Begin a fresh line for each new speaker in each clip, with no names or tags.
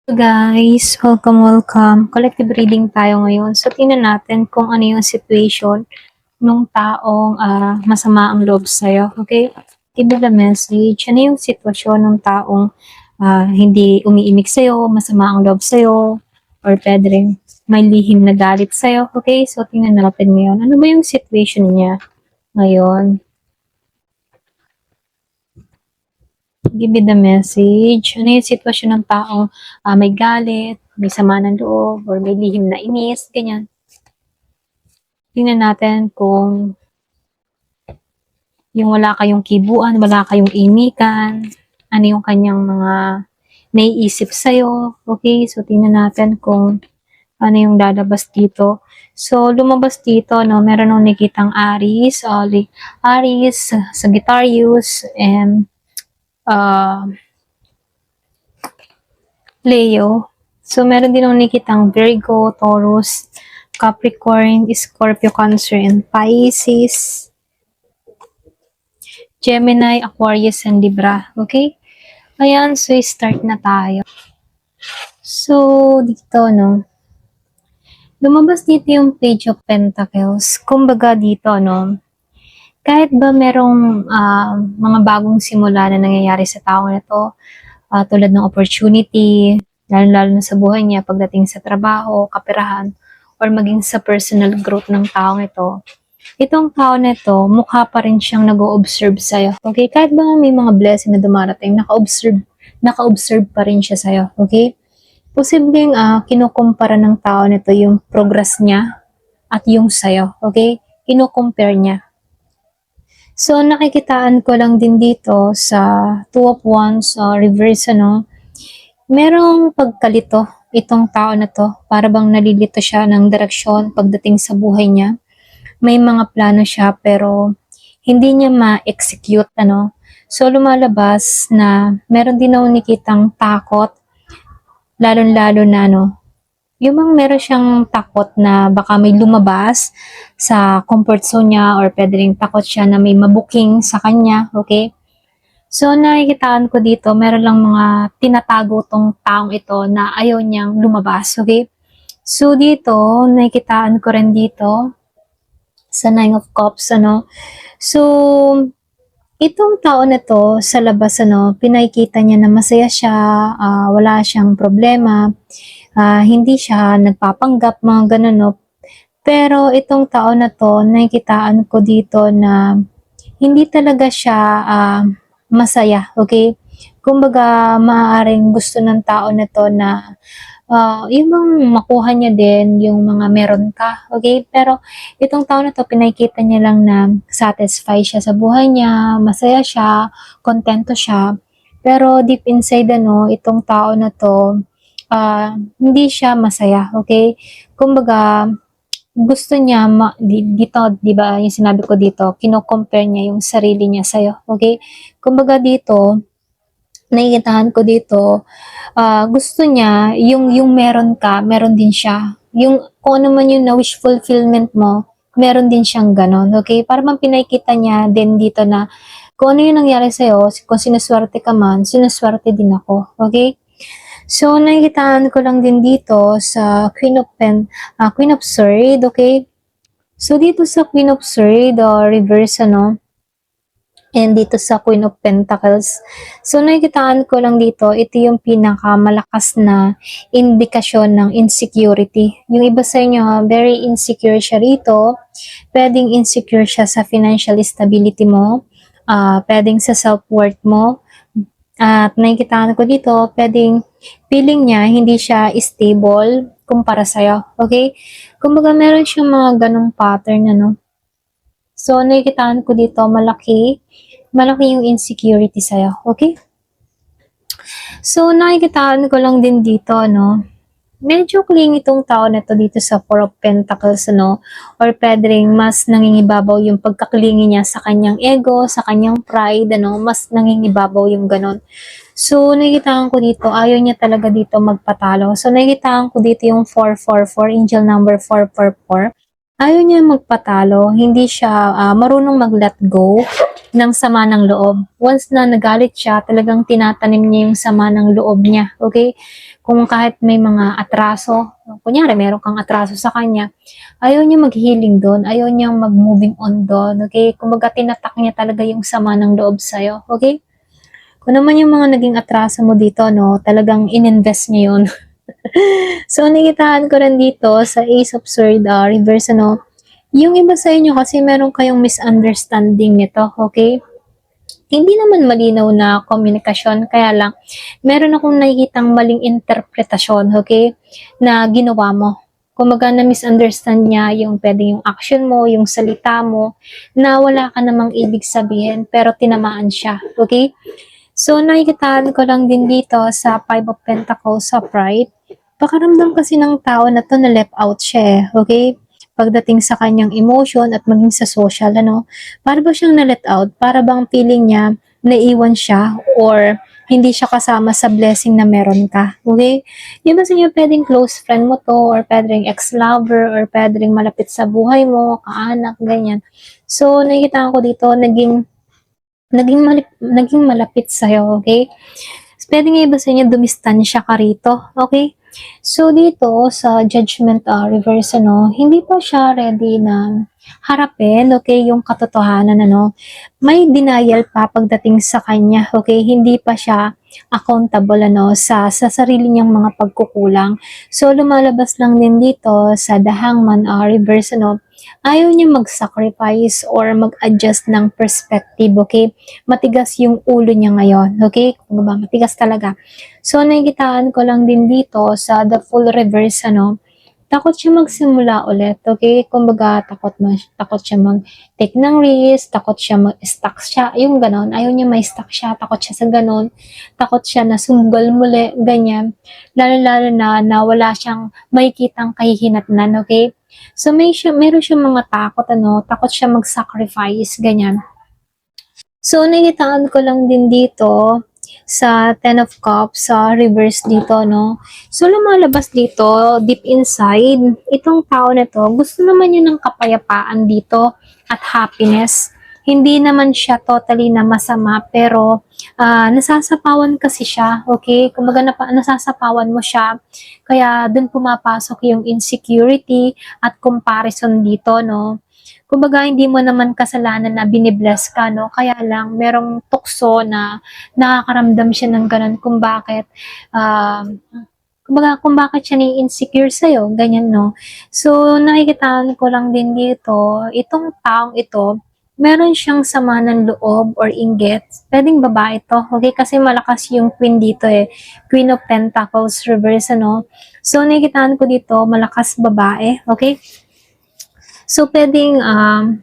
Hello guys, welcome. Collective reading tayo ngayon. So, tingnan natin kung ano yung situation nung taong masama ang loob sa'yo. Okay? Give me the message. Ano yung sitwasyon ng taong hindi umiimik sa'yo, masama ang loob sa'yo, or pwede rin may lihim na galit sa'yo. Okay? So, tingnan natin ngayon. Ano ba yung situation niya ngayon? Give me the message. Ano yung sitwasyon ng taong may galit, may sama ng loob, or may lihim na inis, ganyan. Tingnan natin kung yung wala kayong kibuan, wala kayong imikan, ano yung kanyang mga naiisip sa'yo. Okay, so tingnan natin kung ano yung lalabas dito. So, lumabas dito, no, meron nung nakitang Aries, Aries, Sagittarius, and Leo. So, meron din akong nakitang Virgo, Taurus, Capricorn, Scorpio, Cancer, and Pisces. Gemini, Aquarius, and Libra. Okay? Ayan, so start na tayo. So, dito, no, lumabas dito yung Page of Pentacles. Kumbaga dito, no, kahit ba merong mga bagong simula na nangyayari sa tao na to, tulad ng opportunity, lalo na sa buhay niya pagdating sa trabaho, kaperahan, or maging sa personal growth ng taong ito, itong tao na ito, mukha pa rin siyang nag-o-observe sa'yo. Okay? Kahit ba may mga blessing na dumarating, naka-observe pa rin siya sa'yo. Okay? Posibleng kinukumpara ng tao nito yung progress niya at yung sa'yo. Okay? Kinukompare niya. So, nakikitaan ko lang din dito sa Two of Wands reverse, ano, merong pagkalito itong tao na to. Para bang nalilito siya ng direksyon pagdating sa buhay niya. May mga plano siya pero hindi niya ma-execute, ano. So, lumalabas na meron din ako nakitang takot, lalo-lalo na, ano, yung bang meron siyang takot na baka may lumabas sa comfort zone niya or pwede rin takot siya na may mabuking sa kanya, okay? So, nakikitaan ko dito, meron lang mga tinatago tong taong ito na ayaw niyang lumabas, okay? So, dito, nakikitaan ko rin dito sa Nine of Cups, ano? So, itong tao na to sa labas, ano, pinakikita niya na masaya siya, wala siyang problema, hindi siya nagpapanggap, mga ganun, no? Pero itong tao na to, nakikitaan ko dito na hindi talaga siya masaya, okay? Kumbaga, maaaring gusto ng tao na to na yung bang makuha niya din yung mga meron ka, okay? Pero itong tao na to, pinakikita niya lang na satisfied siya sa buhay niya, masaya siya, kontento siya. Pero deep inside, ano, itong tao na to, hindi siya masaya, okay? Kumbaga, gusto niya, dito, di ba, yung sinabi ko dito, kino-compare niya yung sarili niya sa'yo, okay? Kumbaga dito, nakikitahan ko dito, gusto niya, yung meron ka, meron din siya. Yung, kung ano man yung na-wish fulfillment mo, meron din siyang ganon, okay? Para bang pinakikita niya din dito na, kung ano yung nangyari sa'yo, kung sinuswerte ka man, sinuswerte din ako, okay? So, nakikitaan ko lang din dito sa Queen of Swords, okay? So, dito sa Queen of Swords, reverse, ano, and dito sa Queen of Pentacles. So, nakikitaan ko lang dito, ito yung pinakamalakas na indikasyon ng insecurity. Yung iba sa inyo, very insecure siya rito. Pwedeng insecure siya sa financial stability mo. Pwedeng sa self-worth mo. At nakikitaan ko dito, pwedeng feeling niya hindi siya stable kumpara sa'yo. Okay? Kumbaga, meron siyang mga ganong pattern, ano. So, nakikitaan ko dito, malaki yung insecurity sa'yo. Okay? So, nakikitaan ko lang din dito, no, medyo clingy itong tao na to dito sa Four of Pentacles, ano, or pwede rin mas nangingibabaw yung pagkaklingi niya sa kanyang ego, sa kanyang pride, ano, mas nangingibabaw yung ganon. So, nakikitaan ko dito, ayaw niya talaga dito magpatalo. So, nakikitaan ko dito yung 444, angel number 444. Ayaw niya magpatalo, hindi siya marunong mag-let go ng sama ng loob. Once na nagalit siya, talagang tinatanim niya yung sama ng loob niya, okay? Kung kahit may mga atraso, kunyari meron kang atraso sa kanya, ayaw niya mag-healing doon, ayaw niya mag-moving on doon, okay? Kumbaga tinatak niya talaga yung sama ng loob sa'yo, okay? Kung naman yung mga naging atraso mo dito, no, talagang ininvest niya yun. So, nakikitaan ko rin dito sa Ace of Swords, reverse, ano, yung iba sa inyo kasi meron kayong misunderstanding nito, okay? Hindi naman malinaw na komunikasyon, kaya lang, meron akong nakikitang maling interpretasyon, okay, na ginawa mo. Kumaga na misunderstand niya yung pwedeng yung action mo, yung salita mo, na wala ka namang ibig sabihin, pero tinamaan siya, okay? So, nakikitaan ko lang din dito sa Five of Pentacles sa Pride. Pakaramdam kasi ng tao na to na left out siya eh, okay? Pagdating sa kanyang emotion at maging sa social, ano, para ba siyang na-let out? Para bang feeling niya naiwan siya or hindi siya kasama sa blessing na meron ka, okay? Yung ba sa inyo pwedeng close friend mo to or pwedeng ex-lover or pwedeng malapit sa buhay mo, kaanak, ganyan. So, nakikita ko dito, naging malapit sa'yo, okay? Pwede nga iba sa inyo, dumistansya ka rito, okay? So, dito sa judgment reverse, ano, hindi pa siya ready na harapin, okay, yung katotohanan, ano. May denial pa pagdating sa kanya, okay? Hindi pa siya accountable, ano, sa sarili niyang mga pagkukulang. So, lumalabas lang din dito sa The Hangman reverse, ano, ayaw niya mag-sacrifice or mag-adjust ng perspective, okay? Matigas yung ulo niya ngayon, okay? Kung ba, matigas talaga. So, nakikitaan ko lang din dito sa the full reverse, ano, takot siya magsimula ulit, okay? Kumbaga, takot siya mag-take ng risk, takot siya mag-stuck siya, yung ganon. Ayaw niya may-stuck siya, takot siya sa ganon, takot siya na sumgal muli, ganyan. Lalo-lalo na wala siyang makikitang kahihinatnan, okay? So, meron siyang mga takot, ano, takot siya mag-sacrifice, ganyan. So, nakikitaan ko lang din dito sa Ten of Cups, sa reverse dito, no? So, lumalabas dito, deep inside, itong tao na to, gusto naman niya ng kapayapaan dito at happiness. Hindi naman siya totally na masama, pero nasasapawan kasi siya, okay? Kumbaga nasasapawan mo siya, kaya dun pumapasok yung insecurity at comparison dito, no? Kumbaga, hindi mo naman kasalanan na binibless ka, no? Kaya lang, merong tukso na nakakaramdam siya ng ganun kung bakit, kumbaga, kung bakit siya ni-insecure sa'yo, ganyan, no? So, nakikitaan ko lang din dito, itong taong ito, meron siyang sama ng loob or inggit. Pwedeng babae to, okay? Kasi malakas yung queen dito eh. Queen of Pentacles reverse, ano? So, nakikitaan ko dito, malakas babae, okay? So, pwedeng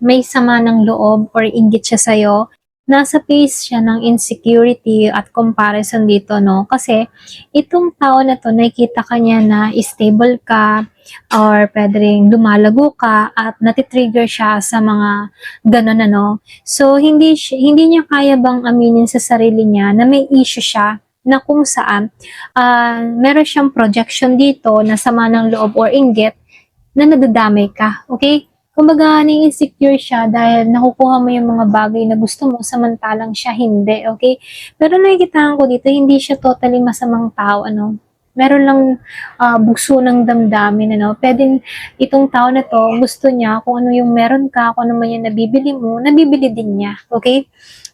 may sama ng loob or inggit siya sa'yo. Nasa phase siya ng insecurity at comparison dito, no? Kasi, itong tao na to, nakikita ka niya na stable ka or pwedeng lumalago ka at natitrigger siya sa mga ganun, ano? So, hindi niya kaya bang aminin sa sarili niya na may issue siya na kung saan meron siyang projection dito na sama ng loob or inggit na nadadamay ka, okay? Kumbaga, ni-insecure siya dahil nakukuha mo yung mga bagay na gusto mo, samantalang siya hindi, okay? Pero nakikita ko dito, hindi siya totally masamang tao, ano? Meron lang bugso ng damdamin, ano? Pwedeng itong tao na to, gusto niya kung ano yung meron ka, kung ano man yung nabibili mo, nabibili din niya, okay?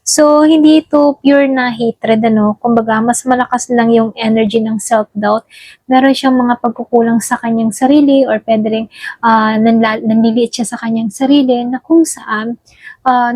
So, hindi ito pure na hatred, ano? Kumbaga, mas malakas lang yung energy ng self-doubt. Meron siyang mga pagkukulang sa kanyang sarili or pwede rin nanliliit siya sa kanyang sarili na kung saan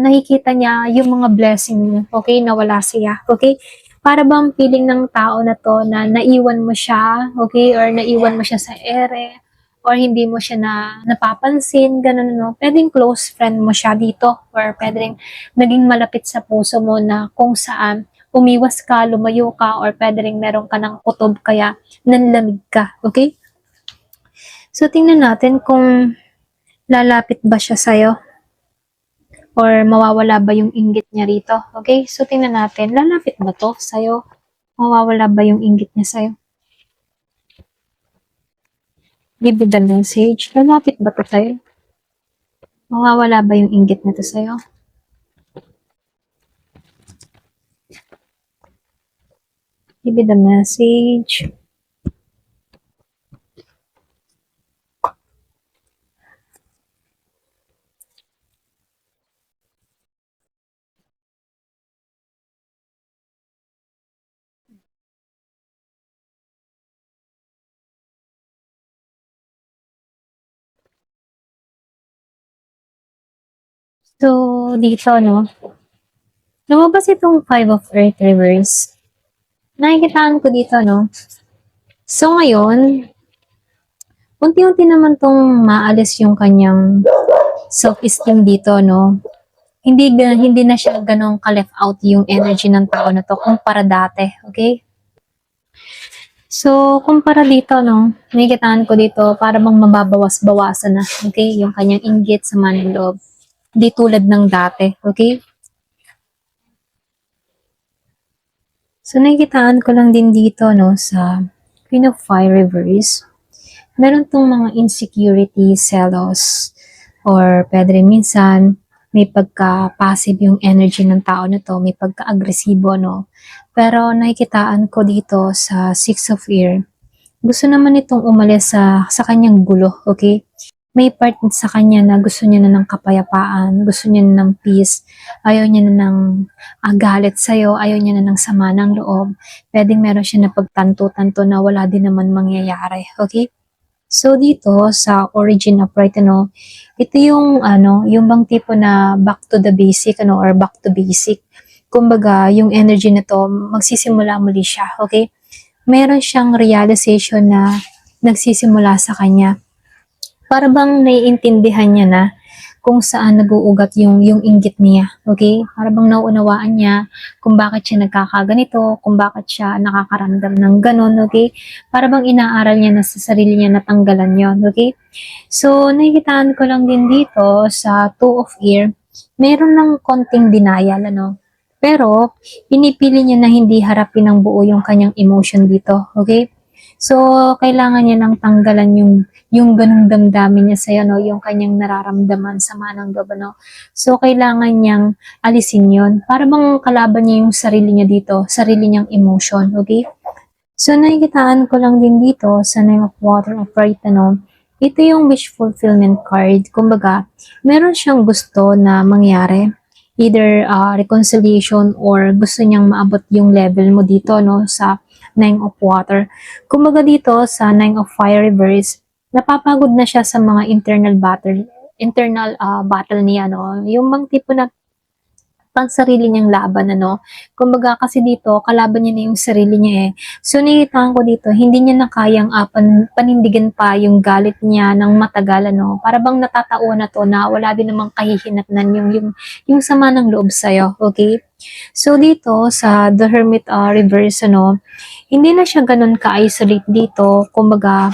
nakikita niya yung mga blessing mo, okay, na wala siya, okay? Para bang feeling ng tao na to na naiwan mo siya, okay, or naiwan mo siya sa ere, or hindi mo siya napapansin, ganun, no? Pwedeng close friend mo siya dito, or pwedeng naging malapit sa puso mo na kung saan umiwas ka, lumayo ka, or pwede rin meron ka ng kutob kaya nanlamig ka, okay? So, tingnan natin kung lalapit ba siya sa'yo or mawawala ba yung inggit niya rito, okay? So, tingnan natin, lalapit ba to sa'yo? Mawawala ba yung inggit niya sa'yo? Give me the message. Lalapit ba to sa'yo? Mawawala ba yung inggit nito sa'yo? Give it a message. So, dito, no? Lumabas itong Five of Earth reverse. Nakikitaan ko dito, no? So, ngayon, unti-unti naman tong maalis yung kanyang self-esteem dito, no? Hindi na siya ganong ka-left out yung energy ng tao na to kumpara dati, okay? So, kumpara dito, no? Nakikitaan ko dito para bang mababawas-bawasan na, okay? Yung kanyang inggit sa ng loob. Di tulad ng dati, okay? So, nakikitaan ko lang din dito, no, sa Queen of Fire reverse. Meron tong mga insecurity, selos, or pwede rin minsan, may pagka-passive yung energy ng tao na to, may pagka-agresibo, no? Pero nakikitaan ko dito sa Six of Ear, gusto naman itong umalis sa kanyang gulo, okay? May part sa kanya na gusto niya na ng kapayapaan, gusto niya na ng peace, ayaw niya na ng galit sa'yo, ayaw niya na ng sama ng loob. Pwedeng meron siya na pagtanto-tanto na wala din naman mangyayari, okay? So dito sa origin of right, ano, ito yung yung bang tipo na back to the basic, ano, or back to basic. Kumbaga, yung energy na to, magsisimula muli siya, okay? Meron siyang realization na nagsisimula sa kanya. Para bang naiintindihan niya na kung saan nag-uugat yung inggit niya, okay? Para bang nauunawaan niya kung bakit siya nagkakaganito, kung bakit siya nakakaramdam ng ganon, okay? Para bang inaaral niya na sa sarili niya natanggalan yon, okay? So, nakikitaan ko lang din dito sa Two of Ear, meron ng konting denial, ano? Pero, pinipili niya na hindi harapin ng buo yung kanyang emotion dito, okay? So, kailangan niya nang tanggalan yung ganung damdamin niya sa'yo, no? Yung kanyang nararamdaman, sama ng loob, no? So, kailangan niyang alisin yon para bang kalaban niya yung sarili niya dito, sarili niyang emotion, okay? So, nakikitaan ko lang din dito sa Nine of Water of Right, ano? Ito yung wish fulfillment card. Kumbaga, meron siyang gusto na mangyari. Either reconciliation or gusto niyang maabot yung level mo dito, no? Sa Nine of Water. Kumbaga dito sa Nine of Fire reverse, napapagod na siya sa mga internal battle niya, no? Yung bang tipo na pang sarili niyang laban, ano. Kumbaga kasi dito, kalaban niya na yung sarili niya eh. So, nakikita ko dito, hindi niya na kayang panindigan pa yung galit niya ng matagal, ano. Para bang natatauhan na to na wala din namang kahihinatnan yung sama ng loob sa'yo, okay? So, dito sa The Hermit reverse, ano, hindi na siya ganun ka-isolate dito. Kumbaga,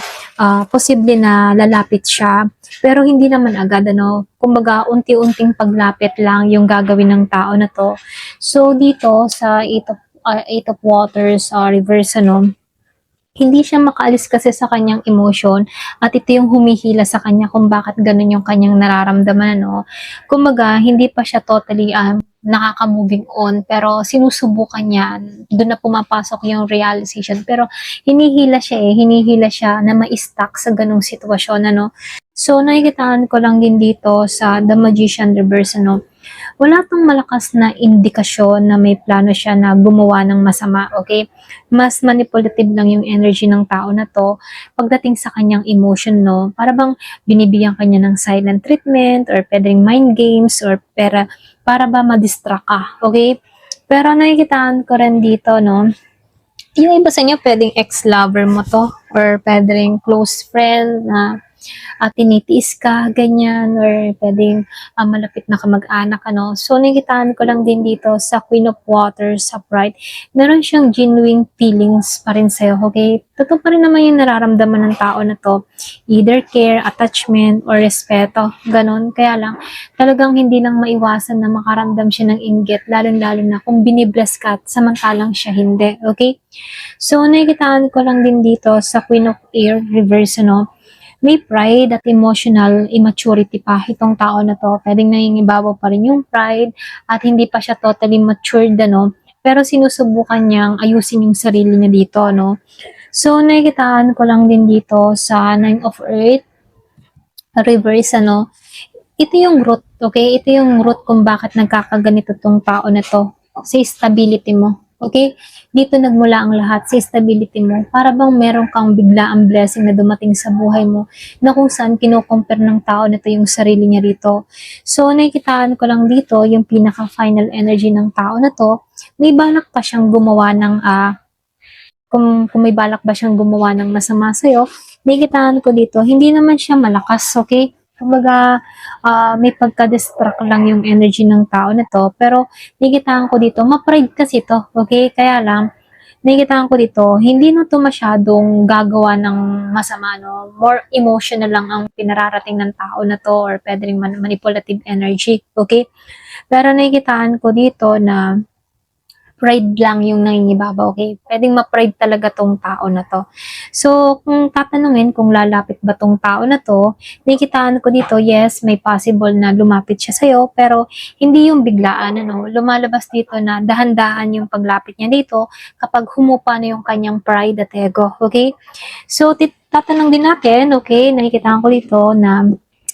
posible na lalapit siya. Pero hindi naman agad, ano. Kumbaga, unti-unting paglapit lang yung gagawin ng tao na to. So, dito sa Eight of Waters reverse, ano, hindi siya makaalis kasi sa kanyang emotion at ito yung humihila sa kanya kung bakit ganun yung kanyang nararamdaman, no? Kumbaga, hindi pa siya totally nakaka-moving on pero sinusubukan niya, doon na pumapasok yung realization pero hinihila siya na ma-stuck sa ganung sitwasyon, ano? So, nakikitaan ko lang din dito sa The Magician Reverse, ano, wala tong malakas na indikasyon na may plano siya na gumawa ng masama, okay? Mas manipulative lang yung energy ng tao na to pagdating sa kanyang emotion, no? Para bang binibigyan kanya ng silent treatment or pwedeng mind games or para ba ma-distract ka, okay? Pero nakikitaan ko rin dito, no? Yung iba sa inyo, pwedeng ex-lover mo to or pwedeng close friend na tinitiis ka, ganyan, or pwedeng malapit na kamag-anak, ano. So, nakikitaan ko lang din dito sa Queen of Waters upright, meron siyang genuine feelings pa rin sa'yo, okay? Totoo pa rin naman yung nararamdaman ng tao na to. Either care, attachment, or respeto, ganon. Kaya lang, talagang hindi lang maiwasan na makaramdam siya ng inggit, lalo-lalo na kung binibless ka at samantalang siya hindi, okay? So, nakikitaan ko lang din dito sa Queen of Air reverse, ano, may pride at emotional immaturity pa itong tao na to. Pwedeng nangingibabaw pa rin yung pride at hindi pa siya totally matured, ano. pero sinusubukan niyang ayusin yung sarili niya dito, no? So, nakikitaan ko lang din dito sa Nine of Earth, reverse, ano, ito yung root, okay? Ito yung root kung bakit nagkakaganito tong tao na to. Sa stability mo. Okay? Dito nagmula ang lahat sa stability mo. Para bang meron kang biglaang blessing na dumating sa buhay mo na kung saan kino-compare ng tao na to yung sarili niya rito. So, nakikitaan ko lang dito yung pinaka-final energy ng tao na to. May balak pa siyang gumawa ng kung may balak ba siyang gumawa ng masama sa'yo, nakikitaan ko dito, hindi naman siya malakas, okay? Kumbaga, may pagka-distract lang yung energy ng tao na to, pero nakikitaan ko dito, ma-pride kasi to, okay? Kaya lang, nakikitaan ko dito, hindi na to masyadong gagawa ng masama, no? More emotional lang ang pinararating ng tao na to or pwede rin manipulative energy, okay? Pero nakikitaan ko dito na pride lang yung nangingibabaw, okay? Pwedeng ma-pride talaga tong tao na to. So, kung tatanungin kung lalapit ba tong tao na to, nakikitaan ko dito, yes, may possible na lumapit siya sa'yo, pero hindi yung biglaan, ano? Lumalabas dito na dahan-dahan yung paglapit niya dito kapag humupa na yung kanyang pride at ego, okay? So, tatanong din natin, okay, nakikitaan ko dito na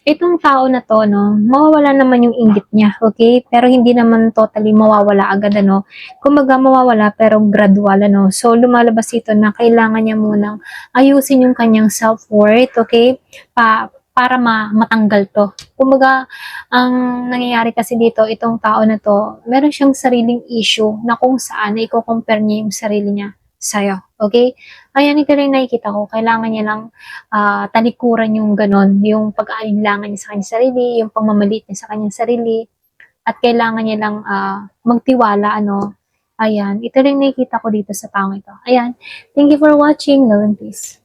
itong tao na to, no, mawawala naman yung inggit niya, okay? Pero hindi naman totally mawawala agad, ano? Kumbaga mawawala pero gradual, ano? So, lumalabas ito na kailangan niya munang ayusin yung kanyang self-worth, okay? Para matanggal to. Kumbaga, ang nangyayari kasi dito, itong tao na to, meron siyang sariling issue na kung saan na i-compare niya yung sarili niya sa'yo, okay? Ayan, ito rin nakikita ko, kailangan niya lang talikuran yung ganon, yung pag-aalinlangan niya sa kanyang sarili, yung pagmamaliit niya sa kanyang sarili, at kailangan niya lang magtiwala, ano. Ayan, ito rin nakikita ko dito sa taong ito. Ayan, thank you for watching. Love and peace.